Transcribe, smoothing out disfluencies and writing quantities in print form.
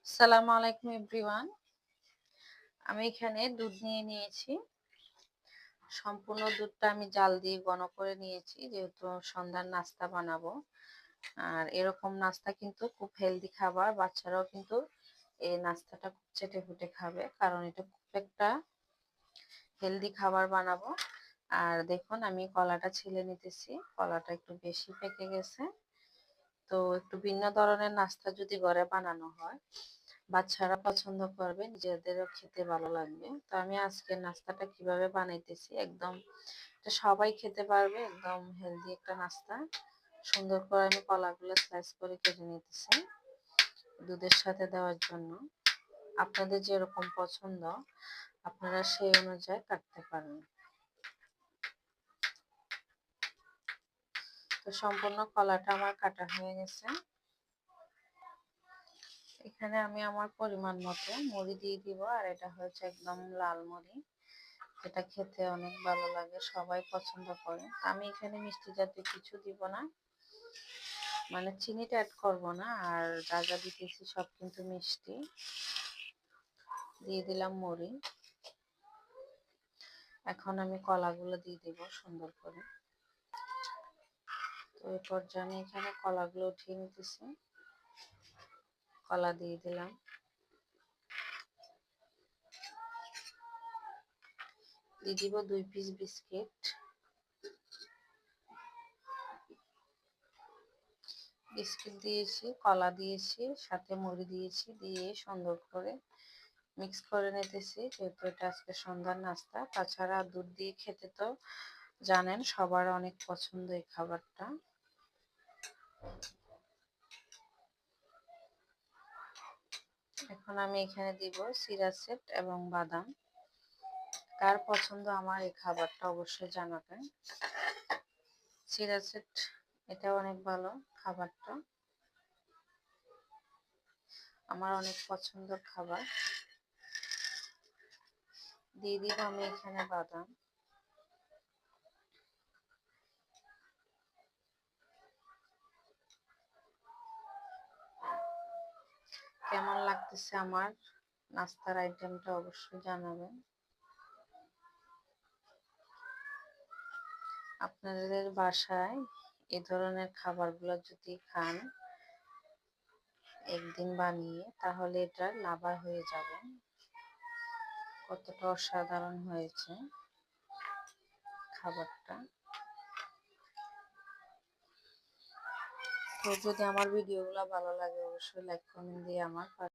আসসালামু আলাইকুম এভরিওয়ান। আমি এখানে দুধ নিয়ে নিয়েছি। সম্পূর্ণ দুধটা আমি জাল দিয়ে ঘন করে নিয়েছি, যেহেতু সন্ধ্যার নাস্তা বানাবো। আর এরকম নাস্তা কিন্তু খুব হেলদি খাবার, বাচ্চারাও কিন্তু এই নাস্তাটা খুব চেটেপুটে খাবে, কারণ এটা খুব একটা হেলদি খাবার বানাবো। আর দেখুন আমি কলাটা ছিলে নিতেছি, কলাটা একটু বেশি পেকে গেছে। তো একটু ভিন্ন ধরনের নাস্তা যদি ঘরে বানানো হয়, বাচ্চারা পছন্দ করবে, নিজেদেরও খেতে ভালো লাগবে। তো আমি আজকের নাস্তাটা কিভাবে বানাইতেছি, একদম এটা সবাই খেতে পারবে, একদম হেলদি একটা নাস্তা। সুন্দর করে আমি কলাগুলো স্লাইস করে কেটে নিতেছি দুধের সাথে দেওয়ার জন্য। আপনাদের যেরকম পছন্দ আপনারা সেই অনুযায়ী কাটতে পারেন। তো সম্পূর্ণ কলাটা আমার কাটা হয়ে গেছে। এখানে আমি আমার পরিমাণ মতো মুড়ি দিয়ে দিব, আর এটা হচ্ছে একদম লাল মুড়ি, এটা খেতে অনেক ভালো লাগে, সবাই পছন্দ করে। আমি এখানে মিষ্টি জাতীয় কিছু দিব না, মানে চিনিটা অ্যাড করব না। আর যা যা দিতেছি সব কিন্তু মিষ্টি। দিয়ে দিলাম মুড়ি। এখন আমি কলাগুলো দিয়ে দিব সুন্দর করে। তো এই পর্যায়ে আমি এখানে কলাগুলো উঠিয়ে নিতেছি। কলা দিয়ে দিলাম। দিয়ে দিব 2 পিস বিস্কিট। বিস্কিট দিয়েছি, কলা দিয়েছি, সাথে মুড়ি দিয়েছি, দিয়ে সুন্দর করে মিক্স করে নিতেছি, যেহেতু এটা আজকে সন্ধ্যার নাস্তা। তাছাড়া দুধ দিয়ে খেতে তো জানেন সবার অনেক পছন্দ এই খাবারটা। এখন আমি এখানে দিব চিরা সেট এবং বাদাম। কার পছন্দ আমার এই খাবারটা অবশ্যই জানাবেন। চিরা সেট এটা অনেক ভালো খাবারটা, আমার অনেক পছন্দের খাবার। দিয়ে দিব আমি এখানে বাদাম। কেমন লাগতেছে আমার নাস্তার আইটেমটা অবশ্যই জানাবেন। আপনাদের বাসায় এই ধরনের খাবারগুলো যদি খান একদিন বানিয়ে, তাহলে এটা লাভার হয়ে যাবেন। কতটা অসাধারণ হয়েছে খাবারটা। তো যদি আমার ভিডিওগুলো ভালো লাগে অবশ্যই লাইক কমেন্ট দিয়ে আমার